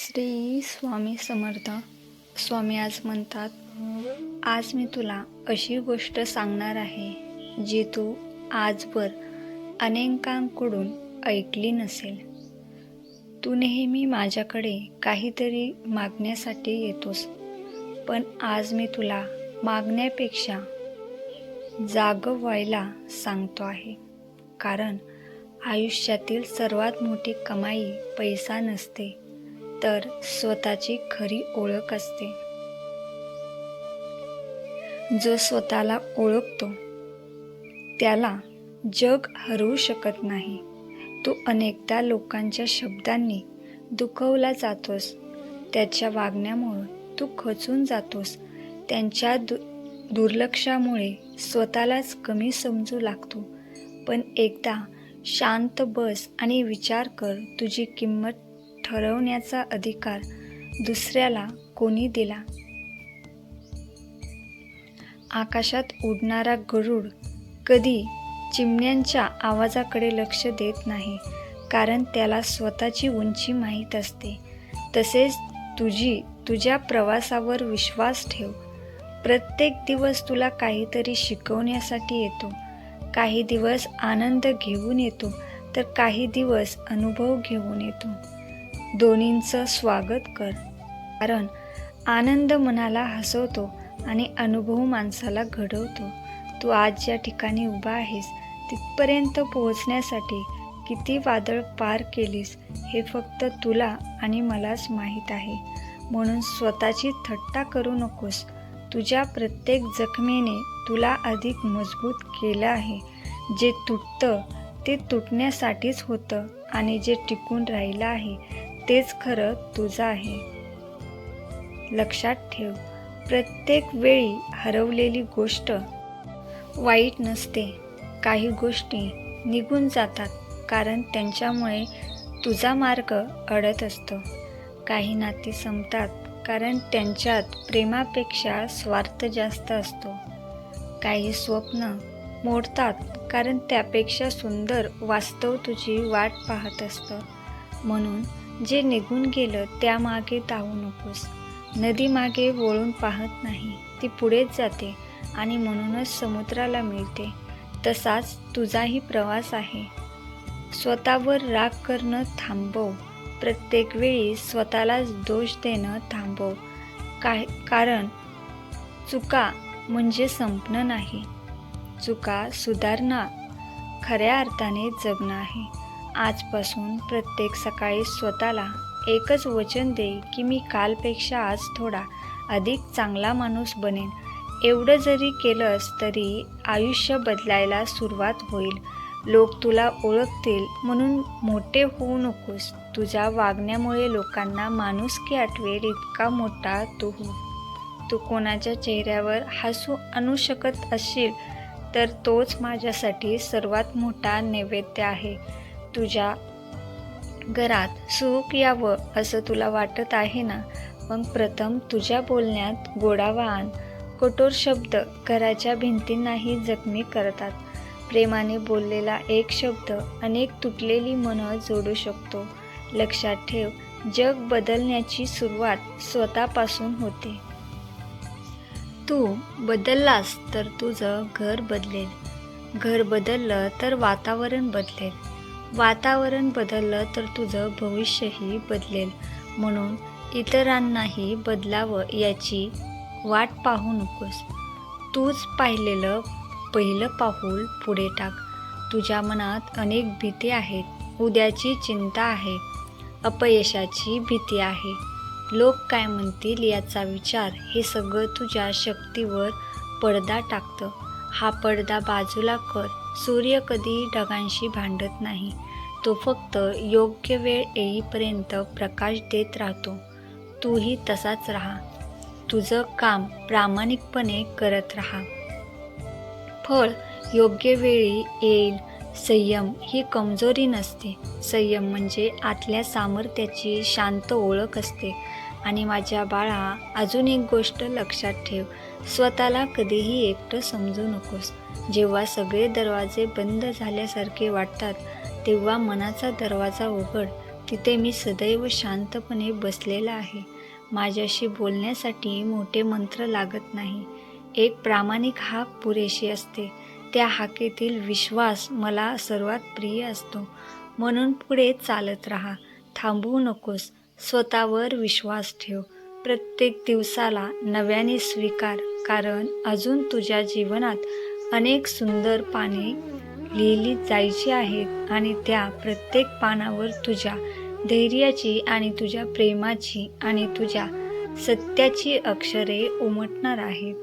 श्री स्वामी समर्थ. स्वामी आज म्हणतात, आज मी तुला अशी गोष्ट सांगणार आहे जी तू आजवर अनेकांकडून ऐकली नसेल. तू नेहमी माझ्याकडे काहीतरी मागण्यासाठी येतोस, पण आज मी तुला मागण्यापेक्षा जागं व्हायला सांगतो आहे. कारण आयुष्यातील सर्वात मोठी कमाई पैसा नसते, तर स्वतःची खरी ओळख असते. जो स्वतःला ओळखतो त्याला जग हरवू शकत नाही. तू अनेकदा लोकांच्या शब्दांनी दुखवला जातोस. त्याच्या वागण्यामुळे तू खचून जातोस. त्यांच्या दुर्लक्षामुळे स्वतःलाच कमी समजू लागतो. पण एकदा शांत बस आणि विचार कर, तुझी किंमत ठरवण्याचा अधिकार दुसऱ्याला कोणी दिला? आकाशात उडणारा गरुड कधी चिमण्यांच्या आवाजाकडे लक्ष देत नाही, कारण त्याला स्वतःची उंची माहीत असते. तसेच तुझ्या प्रवासावर विश्वास ठेव. प्रत्येक दिवस तुला काहीतरी शिकवण्यासाठी येतो. काही दिवस आनंद घेऊन येतो, तर काही दिवस अनुभव घेऊन येतो. दोन्हींचं स्वागत कर, कारण आनंद मनाला हसवतो आणि अनुभव माणसाला घडवतो. तू आज ज्या ठिकाणी उभा आहेस तिथपर्यंत पोहोचण्यासाठी किती वादळ पार केलीस हे फक्त तुला आणि मलाच माहीत आहे. म्हणून स्वतःची थट्टा करू नकोस. तुझ्या प्रत्येक जखमेने तुला अधिक मजबूत केलं आहे. जे तुटतं ते तुटण्यासाठीच होतं, आणि जे टिकून राहिलं आहे तेच खरं तुझं आहे. लक्षात ठेव, प्रत्येक वेळी हरवलेली गोष्ट वाईट नसते. काही गोष्टी निघून जातात कारण त्यांच्यामुळे तुझा मार्ग अडत असतो. काही नाती संपतात कारण त्यांच्यात प्रेमापेक्षा स्वार्थ जास्त असतो. काही स्वप्न मोडतात कारण त्यापेक्षा सुंदर वास्तव तुझी वाट पाहत असतं. म्हणून जे निघून गेलं त्यामागे धावू नकोस. नदी मागे वळून पाहत नाही, ती पुढेच जाते आणि म्हणूनच समुद्राला मिळते. तसाच तुझाही प्रवास आहे. स्वतःवर राग करणं थांबव. प्रत्येक वेळी स्वतःलाच दोष देणं थांबव. कारण चुका म्हणजे संपणं नाही. चुका सुधारणं खऱ्या अर्थाने जगणं आहे. आजपासून प्रत्येक सकाळी स्वतःला एकच वचन दे की मी कालपेक्षा आज थोडा अधिक चांगला माणूस बनेन. एवढं जरी केलंस तरी आयुष्य बदलायला सुरुवात होईल. लोक तुला ओळखतील म्हणून मोठे होऊ नकोस. तुझ्या वागण्यामुळे लोकांना माणुसकी आठवेल इतका मोठा तू हो. तू कोणाच्या चेहऱ्यावर हसू आणू शकत असशील तर तोच माझ्यासाठी सर्वात मोठा नैवेद्य आहे. तुझ्या घरात सुख यावं असं तुला वाटत आहे ना? मग प्रथम तुझ्या बोलण्यात गोडावा आण. कठोर शब्द घराच्या भिंतींनाही जखमी करतात. प्रेमाने बोललेला एक शब्द अनेक तुटलेली मनं जोडू शकतो. लक्षात ठेव, जग बदलण्याची सुरुवात स्वतःपासून होते. तू बदललास तर तुझं घर बदलेल. घर बदललं तर वातावरण बदलेल. वातावरण बदललं तर तुझं भविष्यही बदलेल. म्हणून इतरांनाही बदलावं याची वाट पाहू नकोस. तूच पाहिलेलं पहिलं पाऊल पुढे टाक. तुझ्या मनात अनेक भीती आहेत. उद्याची चिंता आहे, अपयशाची भीती आहे, लोक काय म्हणतील याचा विचार. हे सगळं तुझ्या शक्तीवर पडदा टाकतं. हा पडदा बाजूला कर. सूर्य कधी ढगांशी भांडत नाही. तो फक्त योग्य वेळ येईपर्यंत प्रकाश देत राहतो. तूही तसाच राहा. तुझं काम प्रामाणिकपणे करत राहा. फळ योग्य वेळी येईल. संयम ही कमजोरी नसते. संयम म्हणजे आतल्या सामर्थ्याची शांत ओळख असते. आणि माझ्या बाळा, अजून एक गोष्ट लक्षात ठेव, स्वतःला कधीही एकटं समजू नकोस. जेव्हा सगळे दरवाजे बंद झाल्यासारखे वाटतात तेव्हा मनाचा दरवाजा उघड. तिथे मी सदैव शांतपणे बसलेला आहे. माझ्याशी बोलण्यासाठी मोठे मंत्र लागत नाही. एक प्रामाणिक हाक पुरेशी असते. त्या हाकेतील विश्वास मला सर्वात प्रिय असतो. म्हणून पुढे चालत राहा. थांबवू नकोस. स्वतःवर विश्वास ठेव. प्रत्येक दिवसाला नव्याने स्वीकार, कारण अजून तुझ्या जीवनात अनेक सुंदर पाने लिहिली जायची आहेत आणि त्या प्रत्येक पानावर तुझ्या धैर्याची आणि तुझ्या प्रेमाची आणि तुझ्या सत्याची अक्षरे उमटणार आहेत.